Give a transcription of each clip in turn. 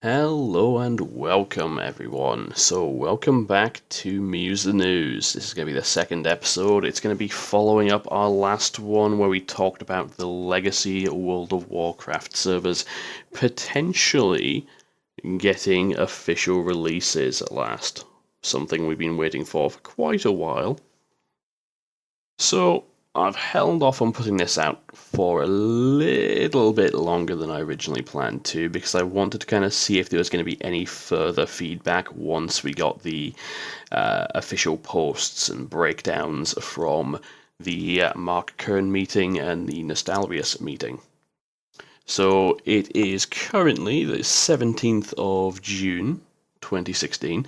Hello and welcome everyone. So welcome back to Muse the News. This is going to be the second episode. It's going to be following up our last one where we talked about the legacy World of Warcraft servers potentially getting official releases at last. Something we've been waiting for quite a while. So I've held off on putting this out for a little bit longer than I originally planned to because I wanted to kind of see if there was going to be any further feedback once we got the official posts and breakdowns from the Mark Kern meeting and the Nostalrius meeting. So it is currently the 17th of June 2016.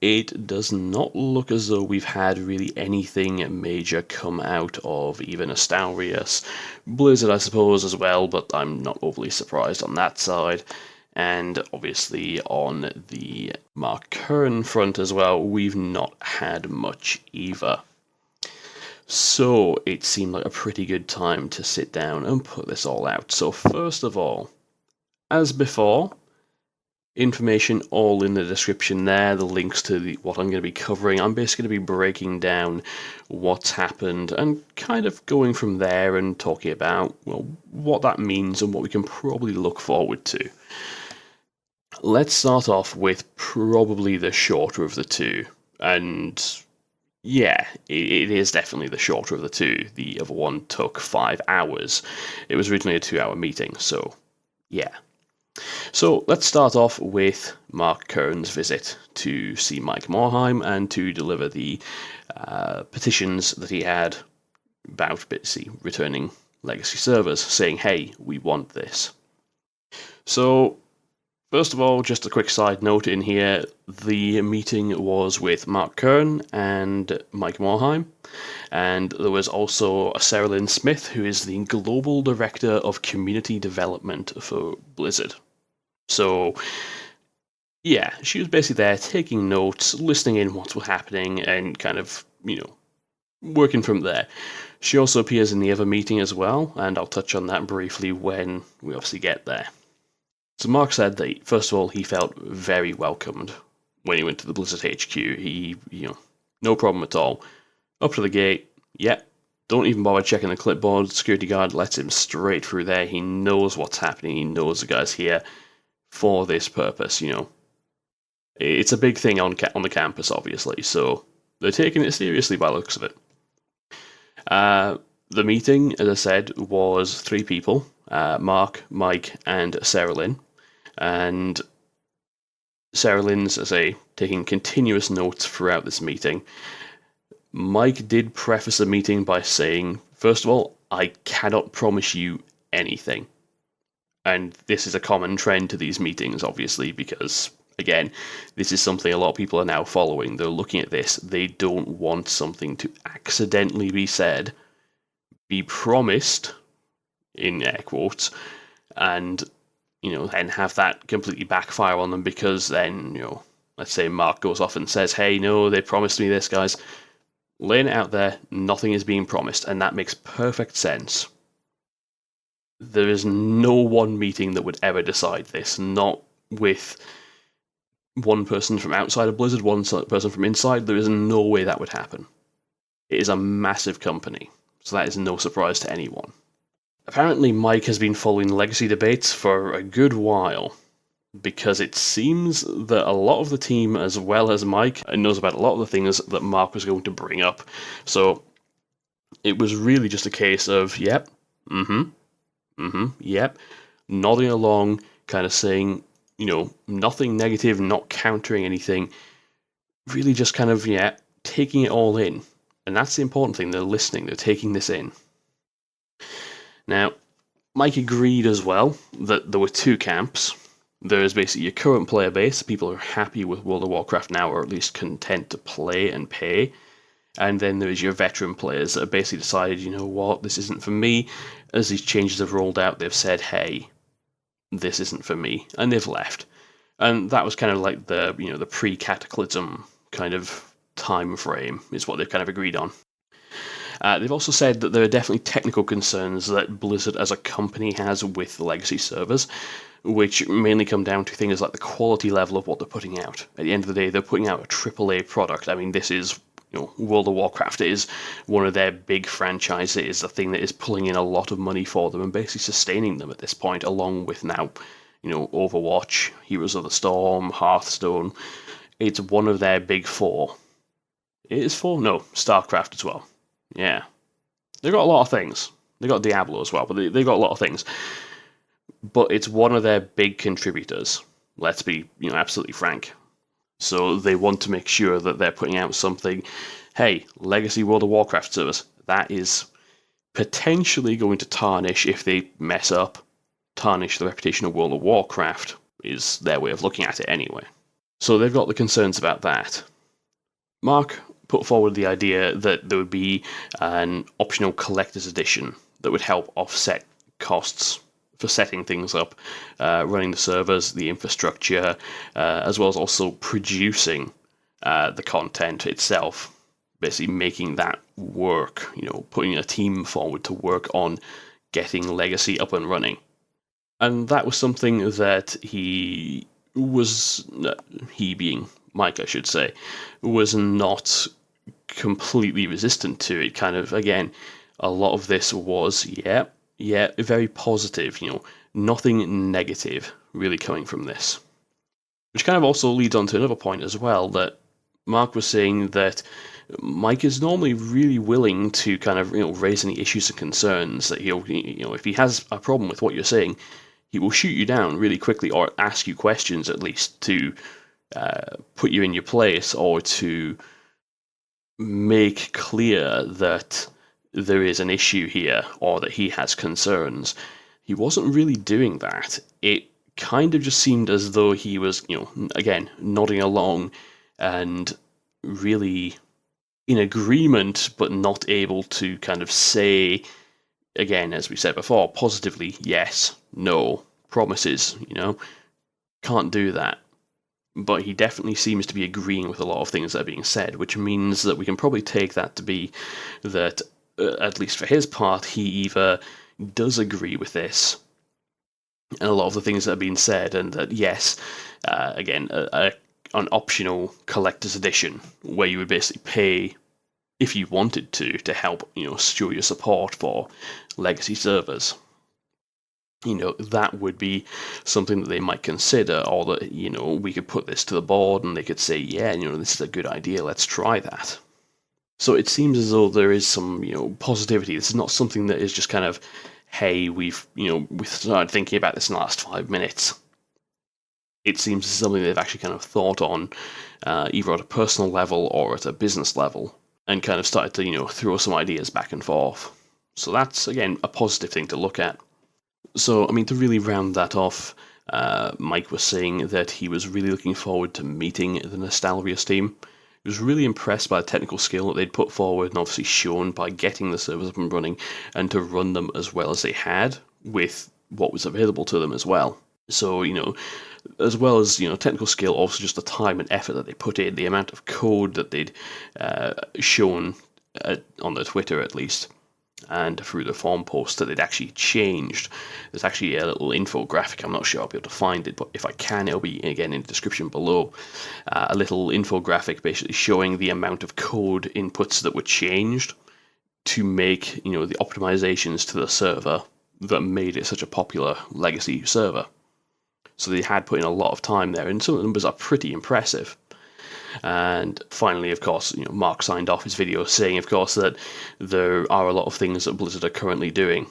It does not look as though we've had really anything major come out of even Nostalrius. Blizzard, I suppose, as well, but I'm not overly surprised on that side. And obviously on the Mark Kern front as well, we've not had much either. So it seemed like a pretty good time to sit down and put this all out. So first of all, as before, information all in the description there, the links to what I'm going to be covering. I'm basically going to be breaking down what's happened and kind of going from there and talking about, well, what that means and what we can probably look forward to. Let's start off with probably the shorter of the two, and yeah, it is definitely the shorter of the two. The other one took 5 hours. It was originally a 2-hour meeting, so yeah. So let's start off with Mark Kern's visit to see Mike Morhaime and to deliver the petitions that he had about basically returning legacy servers, saying, hey, we want this. So first of all, just a quick side note in here, the meeting was with Mark Kern and Mike Morhaime, and there was also Sarah Lynn Smith, who is the Global Director of Community Development for Blizzard. So, yeah, she was basically there taking notes, listening in what's happening, and kind of, working from there. She also appears in the other meeting as well, and I'll touch on that briefly when we obviously get there. So Mark said that, first of all, he felt very welcomed when he went to the Blizzard HQ. He, no problem at all. Up to the gate, don't even bother checking the clipboard. Security guard lets him straight through there. He knows what's happening. He knows the guy's here for this purpose, It's a big thing on the campus, obviously, so they're taking it seriously by the looks of it. The meeting, as I said, was 3 people, Mark, Mike, and Sarah Lynn. And Sarah Lynn's, as I say, taking continuous notes throughout this meeting. Mike did preface the meeting by saying, first of all, I cannot promise you anything. And this is a common trend to these meetings, obviously, because, again, this is something a lot of people are now following. They're looking at this. They don't want something to accidentally be said, be promised, in air quotes, and then have that completely backfire on them because then, let's say Mark goes off and says, hey, no, they promised me this, guys. Laying it out there, nothing is being promised, and that makes perfect sense. There is no one meeting that would ever decide this, not with one person from outside of Blizzard, one person from inside. There is no way that would happen. It is a massive company, so that is no surprise to anyone. Apparently, Mike has been following legacy debates for a good while, because it seems that a lot of the team, as well as Mike, knows about a lot of the things that Mark was going to bring up. So it was really just a case of, yep, yep, nodding along, kind of saying, nothing negative, not countering anything, really just kind of, taking it all in. And that's the important thing, they're listening, they're taking this in. Now, Mike agreed as well that there were 2 camps. There is basically your current player base, people who are happy with World of Warcraft now, or at least content to play and pay. And then there is your veteran players that have basically decided, you know what, this isn't for me. As these changes have rolled out, they've said, hey, this isn't for me, and they've left. And that was kind of like the, the pre-cataclysm kind of time frame is what they've kind of agreed on. They've also said that there are definitely technical concerns that Blizzard as a company has with the legacy servers, which mainly come down to things like the quality level of what they're putting out. At the end of the day, they're putting out a AAA product. I mean, this is, World of Warcraft is one of their big franchises. It is the thing that is pulling in a lot of money for them and basically sustaining them at this point, along with now, Overwatch, Heroes of the Storm, Hearthstone. It's one of their big four. It is four? No, StarCraft as well. Yeah. They've got a lot of things. They got Diablo as well, but they've got a lot of things. But it's one of their big contributors. Let's be, absolutely frank. So they want to make sure that they're putting out something. Hey, Legacy World of Warcraft service. That is potentially going to tarnish, if they mess up, tarnish the reputation of World of Warcraft, is their way of looking at it anyway. So they've got the concerns about that. Mark put forward the idea that there would be an optional collector's edition that would help offset costs for setting things up, running the servers, the infrastructure, as well as also producing the content itself, basically making that work, putting a team forward to work on getting Legacy up and running. And that was something that he being Mike, I should say, was not completely resistant to it. Kind of, again, a lot of this was, very positive, nothing negative really coming from this. Which kind of also leads on to another point as well, that Mark was saying that Mike is normally really willing to kind of, raise any issues and concerns, that he'll, if he has a problem with what you're saying, he will shoot you down really quickly, or ask you questions at least to put you in your place, or to make clear that there is an issue here, or that he has concerns. He wasn't really doing that. It kind of just seemed as though he was, again, nodding along and really in agreement, but not able to kind of say, again, as we said before, positively, yes, no, promises, can't do that. But he definitely seems to be agreeing with a lot of things that are being said, which means that we can probably take that to be that, at least for his part, he either does agree with this and a lot of the things that are being said, and that, yes, again, an optional collector's edition where you would basically pay, if you wanted to help, show your support for legacy servers. That would be something that they might consider, or that, we could put this to the board and they could say, yeah, this is a good idea, let's try that. So it seems as though there is some, positivity. This is not something that is just kind of, hey, we've started thinking about this in the last 5 minutes. It seems as something they've actually kind of thought on, either at a personal level or at a business level, and kind of started to, throw some ideas back and forth. So that's, again, a positive thing to look at. So, I mean, to really round that off, Mike was saying that he was really looking forward to meeting the Nostalrius team. He was really impressed by the technical skill that they'd put forward, and obviously shown by getting the servers up and running, and to run them as well as they had, with what was available to them as well. So, as well as, technical skill, also just the time and effort that they put in, the amount of code that they'd shown on their Twitter at least, and through the forum posts that they'd actually changed. There's actually a little infographic, I'm not sure I'll be able to find it, but if I can, it'll be, again, in the description below. A little infographic basically showing the amount of code inputs that were changed to make, the optimizations to the server that made it such a popular legacy server. So they had put in a lot of time there, and some of the numbers are pretty impressive. And finally, of course, Mark signed off his video saying, of course, that there are a lot of things that Blizzard are currently doing.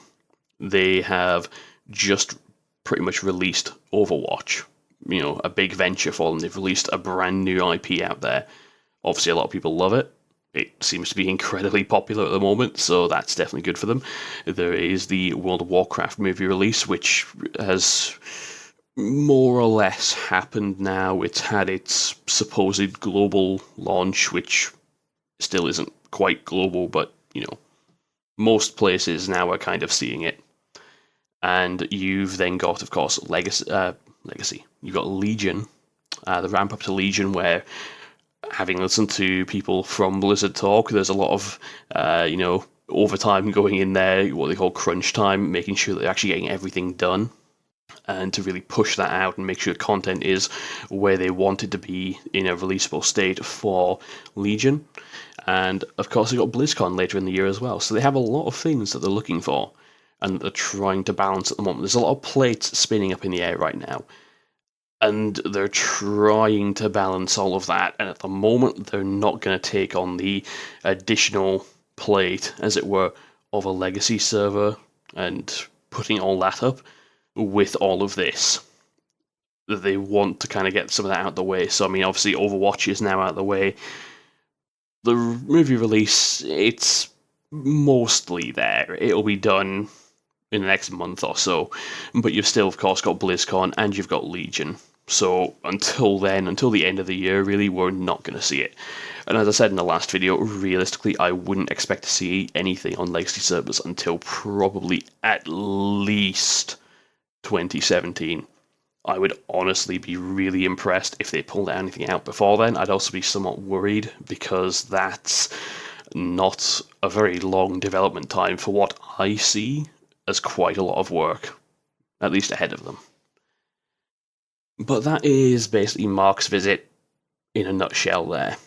They have just pretty much released Overwatch, a big venture for them. They've released a brand new IP out there. Obviously, a lot of people love it. It seems to be incredibly popular at the moment, so that's definitely good for them. There is the World of Warcraft movie release, which has more or less happened now. It's had its supposed global launch, which still isn't quite global, but, most places now are kind of seeing it. And you've then got, of course, Legacy. You've got Legion, the ramp up to Legion, where, having listened to people from Blizzard talk, there's a lot of, overtime going in there, what they call crunch time, making sure that they're actually getting everything done, and to really push that out and make sure content is where they want it to be in a releasable state for Legion. And of course, they've got BlizzCon later in the year as well, so they have a lot of things that they're looking for and they're trying to balance at the moment. There's a lot of plates spinning up in the air right now, and they're trying to balance all of that, and at the moment they're not going to take on the additional plate, as it were, of a legacy server and putting all that up with all of this. They want to kind of get some of that out of the way. So, I mean, obviously Overwatch is now out of the way. The movie release, it's mostly there. It'll be done in the next month or so, but you've still, of course, got BlizzCon and you've got Legion. So until then, until the end of the year, really, we're not going to see it. And as I said in the last video, realistically, I wouldn't expect to see anything on legacy servers until probably at least 2017. I would honestly be really impressed if they pulled anything out before then. I'd also be somewhat worried because that's not a very long development time for what I see as quite a lot of work, at least ahead of them. But that is basically Mark's visit in a nutshell there.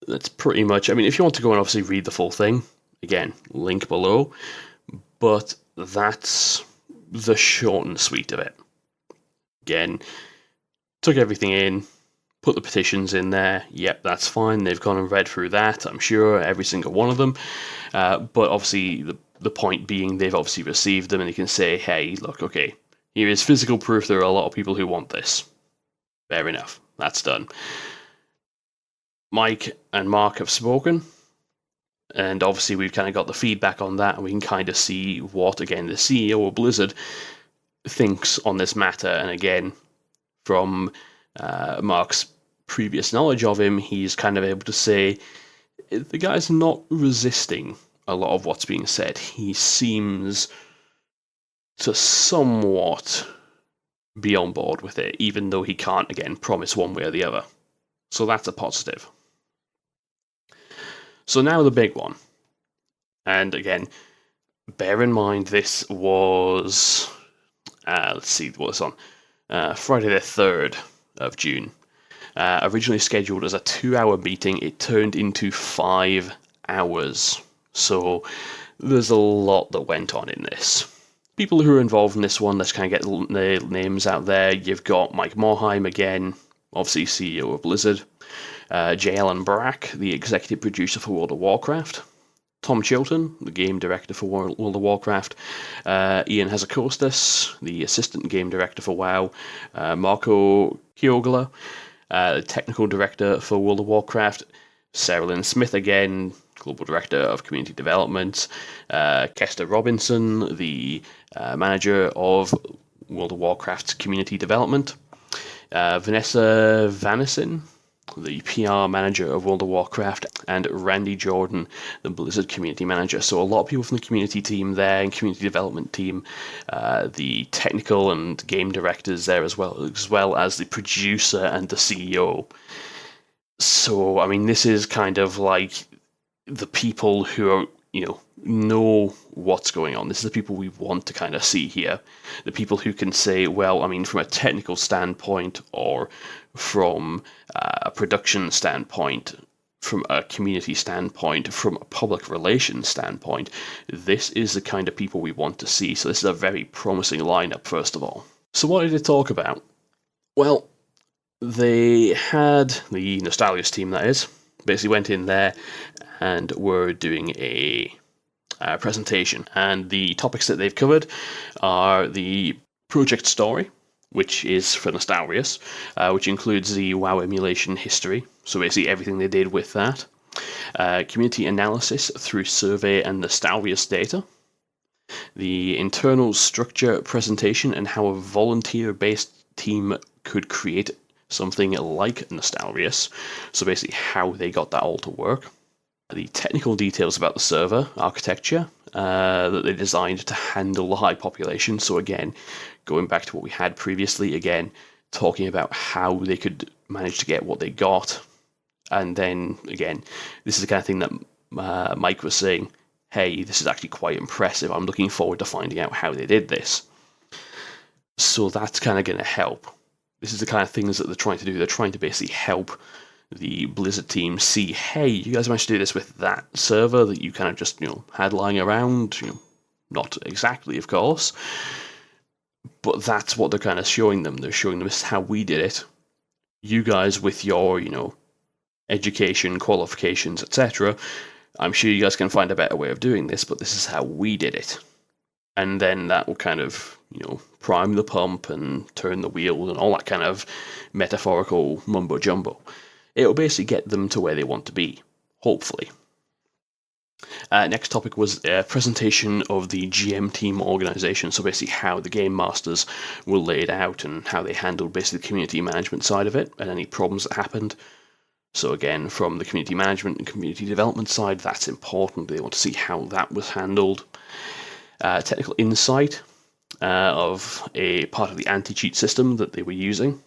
That's pretty much, I mean, if you want to go and obviously read the full thing, again, link below, but that's the short and sweet of it. Again, took everything in, put the petitions in there, yep, that's fine, they've gone and read through that, I'm sure, every single one of them, but obviously the point being they've obviously received them and they can say, hey, look, okay, here is physical proof there are a lot of people who want this. Fair enough, that's done. Mike and Mark have spoken, and obviously we've kind of got the feedback on that, and we can kind of see what, again, the CEO of Blizzard thinks on this matter. And again, from Mark's previous knowledge of him, he's kind of able to say the guy's not resisting a lot of what's being said. He seems to somewhat be on board with it, even though he can't, again, promise one way or the other. So that's a positive. So now the big one. And again, bear in mind this was, let's see what it's on, Friday the 3rd of June. Originally scheduled as a 2-hour meeting, it turned into 5 hours. So there's a lot that went on in this. People who are involved in this one, let's kind of get the names out there. You've got Mike Morhaime again, obviously CEO of Blizzard. J. Allen Brack, the executive producer for World of Warcraft. Tom Chilton, the game director for World of Warcraft. Ian Hazakostas, the assistant game director for WoW. Marco Chiogla, the technical director for World of Warcraft. Sarah Lynn Smith again, global director of community development. Kester Robinson, the manager of World of Warcraft's community development. Vanessa Vanison, the PR manager of World of Warcraft, and Randy Jordan, the Blizzard community manager. So a lot of people from the community team there and community development team, the technical and game directors there as well as the producer and the CEO. So, I mean, this is kind of like the people who are, know what's going on. This is the people we want to kind of see here. The people who can say, well, I mean, from a technical standpoint or from a production standpoint, from a community standpoint, from a public relations standpoint, this is the kind of people we want to see. So this is a very promising lineup, first of all. So what did they talk about? Well, they had the Nostalrius team, that is, basically went in there and were doing a presentation. And the topics that they've covered are the project story, which is for Nostalrius, which includes the WoW emulation history, so basically everything they did with that. Community analysis through survey and Nostalrius data. The internal structure presentation and how a volunteer-based team could create something like Nostalrius, so basically how they got that all to work. The technical details about the server architecture that they designed to handle the high population. So again, going back to what we had previously, again, talking about how they could manage to get what they got. And then, again, this is the kind of thing that Mike was saying, hey, this is actually quite impressive. I'm looking forward to finding out how they did this. So that's kind of going to help. This is the kind of things that they're trying to do. They're trying to basically help the Blizzard team see, hey, you guys managed to do this with that server that you kind of just, had lying around. Not exactly, of course, but that's what they're kind of showing them. They're showing them this is how we did it. You guys with your, education, qualifications, etc., I'm sure you guys can find a better way of doing this, but this is how we did it. And then that will kind of, prime the pump and turn the wheel and all that kind of metaphorical mumbo jumbo. It'll basically get them to where they want to be, hopefully. Next topic was a presentation of the GM team organization, so basically how the game masters were laid out and how they handled basically the community management side of it and any problems that happened. So again, from the community management and community development side, that's important. They want to see how that was handled. Technical insight of a part of the anti-cheat system that they were using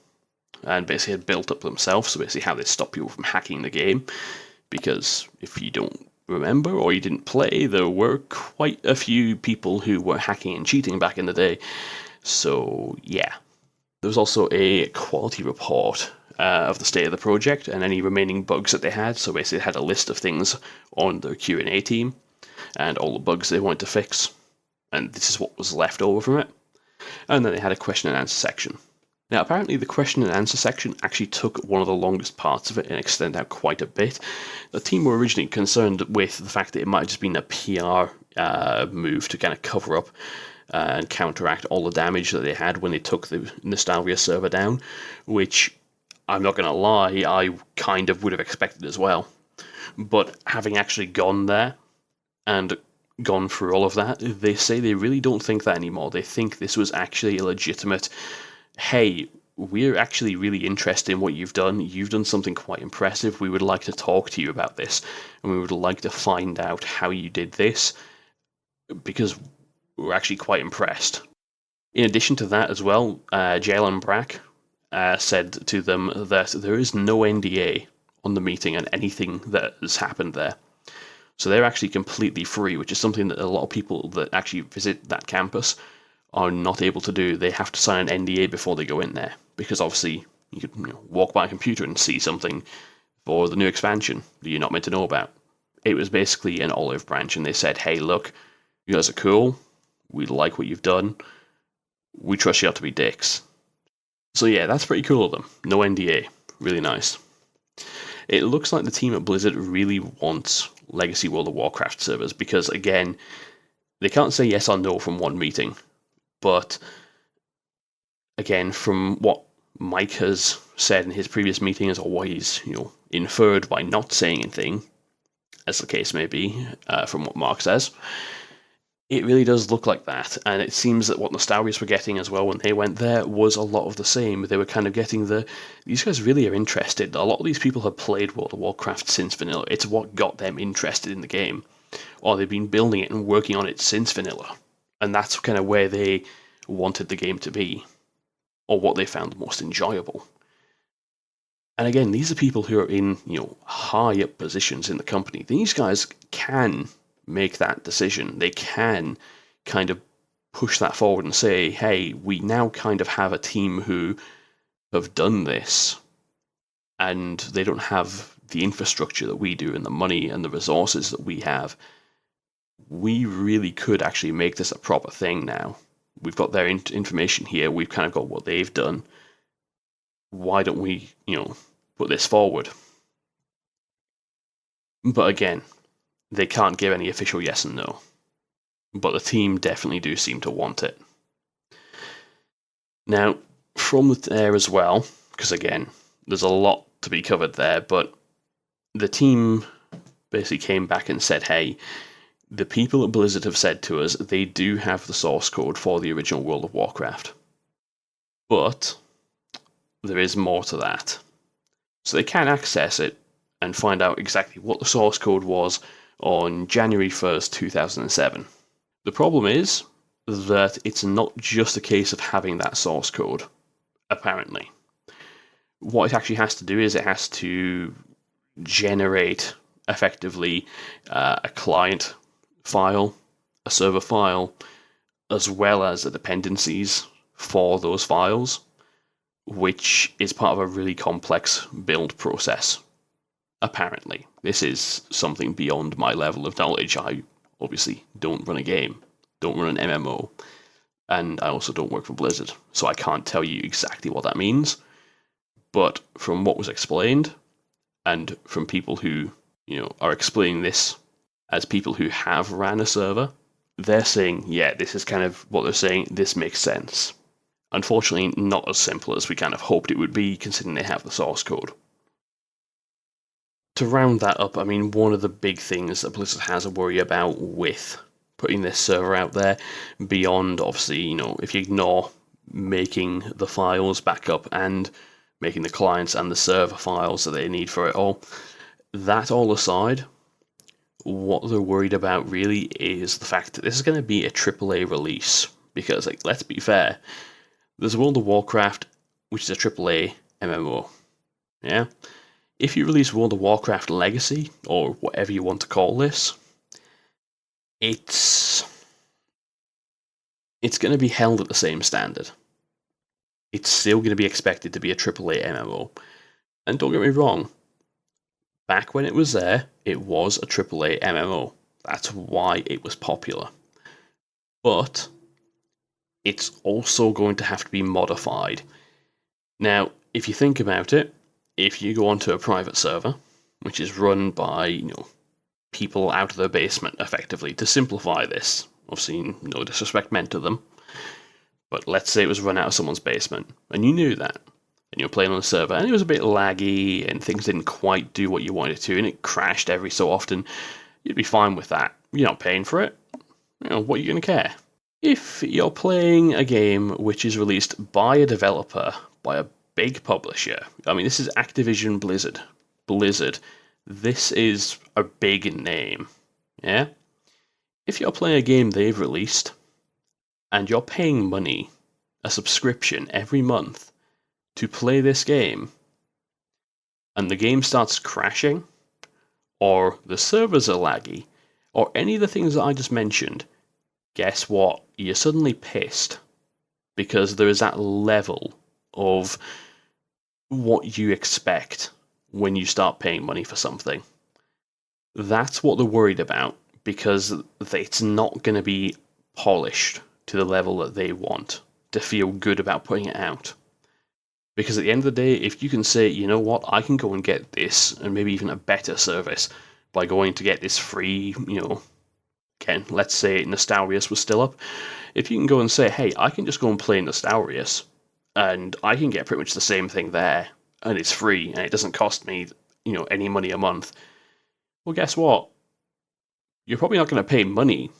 and basically had built up themselves, so basically how they stop people from hacking the game, because if you don't remember or you didn't play, there were quite a few people who were hacking and cheating back in the day. So yeah, there was also a quality report of the state of the project and any remaining bugs that they had. So basically, they had a list of things on their Q&A team and all the bugs they wanted to fix, and this is what was left over from it. And then they had a question and answer section. Now, apparently the question and answer section actually took one of the longest parts of it and extended out quite a bit. The team were originally concerned with the fact that it might have just been a PR move to kind of cover up and counteract all the damage that they had when they took the Nostalrius server down, which, I'm not going to lie, I kind of would have expected as well. But having actually gone there and gone through all of that, they say they really don't think that anymore. They think this was actually a legitimate, hey, we're actually really interested in what you've done. You've done something quite impressive. We would like to talk to you about this, and we would like to find out how you did this, because we're actually quite impressed. In addition to that as well, Jalen Brack said to them that there is no NDA on the meeting and anything that has happened there. So they're actually completely free, which is something that a lot of people that actually visit that campus are not able to do. They have to sign an NDA before they go in there, because obviously you could walk by a computer and see something for the new expansion that you're not meant to know about. It was basically an olive branch, and they said, hey, look, you guys are cool. We like what you've done. We trust you not to be dicks. So yeah, that's pretty cool of them. No NDA. Really nice. It looks like the team at Blizzard really wants Legacy World of Warcraft servers, because again, they can't say yes or no from one meeting. But again, from what Mike has said in his previous meetings, or what he's inferred by not saying anything, as the case may be, from what Mark says, it really does look like that. And it seems that what Nostalrius were getting as well when they went there was a lot of the same. They were kind of getting these guys really are interested. A lot of these people have played World of Warcraft since vanilla. It's what got them interested in the game. Or they've been building it and working on it since vanilla. And that's kind of where they wanted the game to be, or what they found the most enjoyable. And again, these are people who are in, high up positions in the company. These guys can make that decision. They can kind of push that forward and say, hey, we now kind of have a team who have done this, and they don't have the infrastructure that we do and the money and the resources that we have. We really could actually make this a proper thing now. We've got their information here. We've kind of got what they've done. Why don't we, put this forward? But again, they can't give any official yes and no. But the team definitely do seem to want it. Now, from there as well, because again, there's a lot to be covered there, but the team basically came back and said, hey, the people at Blizzard have said to us they do have the source code for the original World of Warcraft. But there is more to that. So they can access it and find out exactly what the source code was on January 1st, 2007. The problem is that it's not just a case of having that source code, apparently. What it actually has to do is it has to generate, effectively, a client file, a server file, as well as the dependencies for those files, which is part of a really complex build process. Apparently, this is something beyond my level of knowledge. I obviously don't run a game, don't run an MMO, and I also don't work for Blizzard, so I can't tell you exactly what that means. But from what was explained, and from people who, are explaining this as people who have ran a server, they're saying, yeah, this is kind of what they're saying, this makes sense. Unfortunately, not as simple as we kind of hoped it would be, considering they have the source code. To round that up, I mean, one of the big things that Blizzard has a worry about with putting this server out there, beyond obviously, if you ignore making the files back up and making the clients and the server files that they need for it all, that all aside, what they're worried about really is the fact that this is going to be a AAA release. Because, let's be fair, there's World of Warcraft, which is a AAA MMO. Yeah? If you release World of Warcraft Legacy, or whatever you want to call this, it's going to be held at the same standard. It's still going to be expected to be a AAA MMO. And don't get me wrong, back when it was there, it was a AAA MMO. That's why it was popular. But it's also going to have to be modified. Now, if you think about it, if you go onto a private server, which is run by, people out of their basement, effectively, to simplify this, obviously no disrespect meant to them, but let's say it was run out of someone's basement, and you knew that, and you were playing on a server, and it was a bit laggy, and things didn't quite do what you wanted to, and it crashed every so often, you'd be fine with that. You're not paying for it. What are you going to care? If you're playing a game which is released by a developer, by a big publisher, I mean, this is Activision Blizzard. This is a big name, yeah? If you're playing a game they've released, and you're paying money, a subscription every month, to play this game, and the game starts crashing, or the servers are laggy, or any of the things that I just mentioned, guess what? You're suddenly pissed. Because there is that level of what you expect when you start paying money for something. That's what they're worried about, because it's not going to be polished to the level that they want to feel good about putting it out. Because at the end of the day, if you can say, you know what, I can go and get this, and maybe even a better service, by going to get this free, again, let's say Nostalrius was still up, if you can go and say, hey, I can just go and play Nostalrius, and I can get pretty much the same thing there, and it's free, and it doesn't cost me, any money a month, well, guess what? You're probably not going to pay money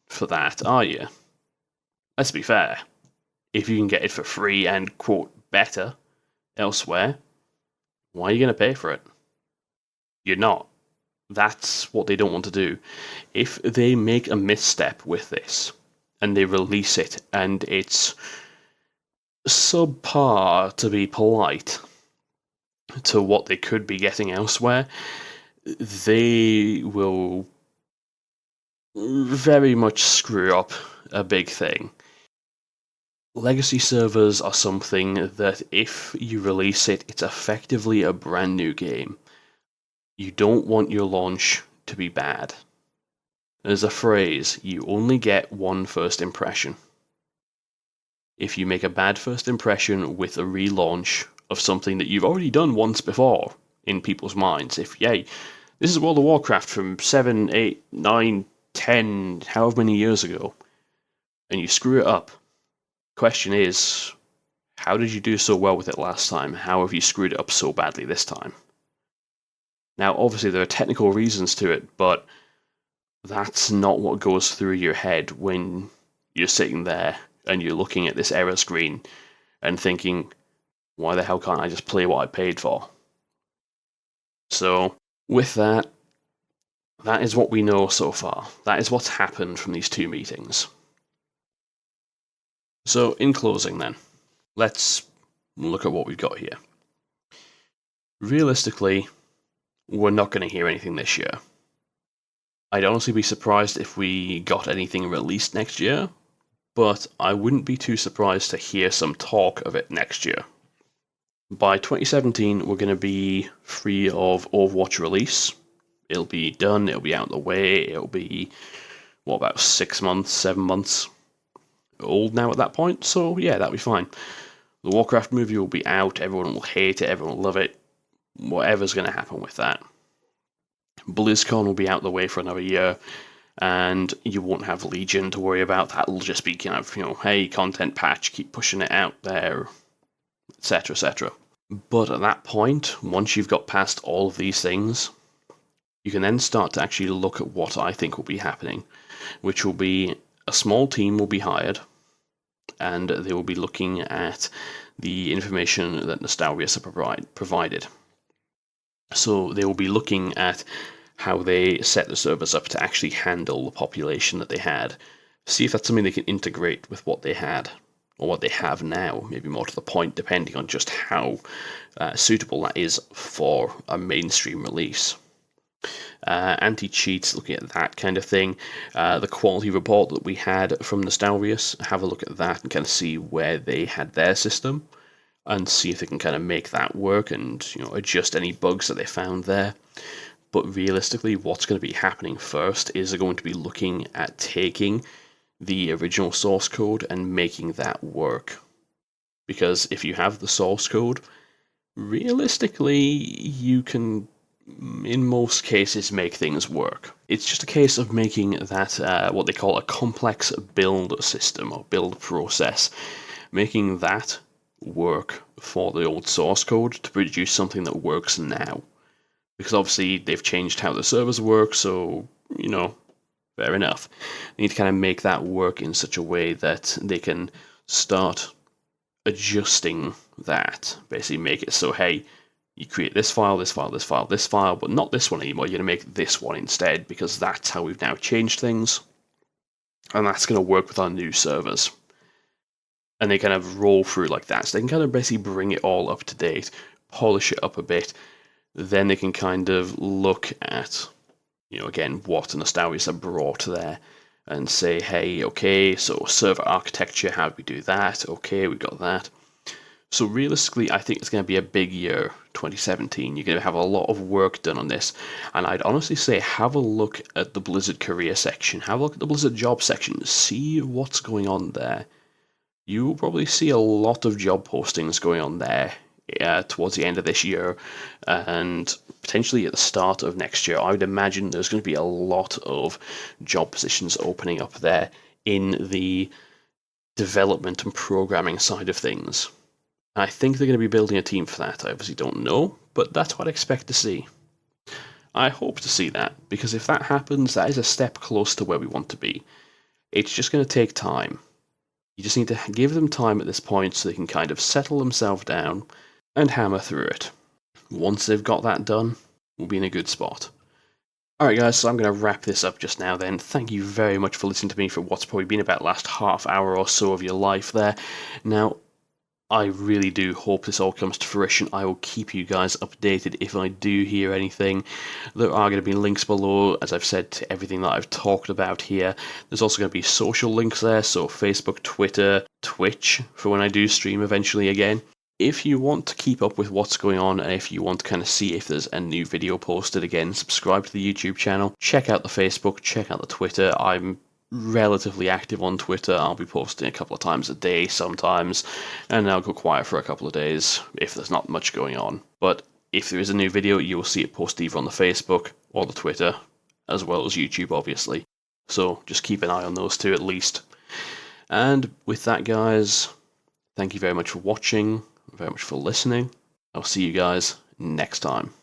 for that, are you? Let's be fair. If you can get it for free and, quote, better elsewhere, why are you going to pay for it? You're not. That's what they don't want to do. If they make a misstep with this, and they release it, and it's subpar, to be polite, to what they could be getting elsewhere, they will very much screw up a big thing. Legacy servers are something that if you release it, it's effectively a brand new game. You don't want your launch to be bad. There's a phrase, you only get one first impression. If you make a bad first impression with a relaunch of something that you've already done once before in people's minds, if, yay, this is World of Warcraft from 7, 8, 9, 10, however many years ago, and you screw it up, question is, how did you do so well with it last time? How have you screwed it up so badly this time? Now, obviously, there are technical reasons to it, but that's not what goes through your head when you're sitting there and you're looking at this error screen and thinking, why the hell can't I just play what I paid for? So, with that, that is what we know so far. That is what's happened from these two meetings. So, in closing then, let's look at what we've got here. Realistically, we're not going to hear anything this year. I'd honestly be surprised if we got anything released next year, but I wouldn't be too surprised to hear some talk of it next year. By 2017, we're going to be free of Overwatch release. It'll be done, it'll be out of the way, it'll be, what, about 6 months, 7 months old now at that point, so yeah, that'll be fine. The Warcraft movie will be out, everyone will hate it, everyone will love it, whatever's going to happen with that. BlizzCon will be out the way for another year, and you won't have Legion to worry about. That'll just be kind of, hey, content patch, keep pushing it out there, etc., etc. But at that point, once you've got past all of these things, you can then start to actually look at what I think will be happening, which will be a small team will be hired, and they will be looking at the information that Nostalrius have provided. So they will be looking at how they set the servers up to actually handle the population that they had. See if that's something they can integrate with what they had, or what they have now, maybe more to the point, depending on just how suitable that is for a mainstream release. Anti-cheats, looking at that kind of thing. The quality report that we had from Nostalrius, have a look at that and kind of see where they had their system, and see if they can kind of make that work and adjust any bugs that they found there. But realistically, what's going to be happening first is they're going to be looking at taking the original source code and making that work. Because if you have the source code, realistically, you can, in most cases, make things work. It's just a case of making that what they call a complex build system or build process, making that work for the old source code to produce something that works now. Because obviously they've changed how the servers work, so, fair enough. They need to kind of make that work in such a way that they can start adjusting that. Basically make it so, hey, you create this file, this file, this file, this file, but not this one anymore. You're going to make this one instead, because that's how we've now changed things. And that's going to work with our new servers. And they kind of roll through like that. So they can kind of basically bring it all up to date, polish it up a bit. Then they can kind of look at, again, what Nostalrius have brought there and say, hey, okay, so server architecture, how do we do that? Okay, we got that. So realistically, I think it's going to be a big year, 2017. You're going to have a lot of work done on this. And I'd honestly say have a look at the Blizzard career section. Have a look at the Blizzard job section. See what's going on there. You will probably see a lot of job postings going on there towards the end of this year and potentially at the start of next year. I would imagine there's going to be a lot of job positions opening up there in the development and programming side of things. I think they're going to be building a team for that. I obviously don't know, but that's what I expect to see. I hope to see that, because if that happens, that is a step close to where we want to be. It's just going to take time. You just need to give them time at this point so they can kind of settle themselves down and hammer through it. Once they've got that done, we'll be in a good spot. Alright guys, so I'm going to wrap this up just now then. Thank you very much for listening to me for what's probably been about the last half hour or so of your life there. Now, I really do hope this all comes to fruition. I will keep you guys updated if I do hear anything. There are going to be links below, as I've said, to everything that I've talked about here. There's also going to be social links there, so Facebook, Twitter, Twitch, for when I do stream eventually again. If you want to keep up with what's going on, and if you want to kind of see if there's a new video posted again, subscribe to the YouTube channel, check out the Facebook, check out the Twitter. I'm relatively active on Twitter. I'll be posting a couple of times a day sometimes, and I'll go quiet for a couple of days if there's not much going on. But if there is a new video, you will see it posted either on the Facebook or the Twitter, as well as YouTube, obviously. So just keep an eye on those two at least. And with that, guys, thank you very much for watching, very much for listening. I'll see you guys next time.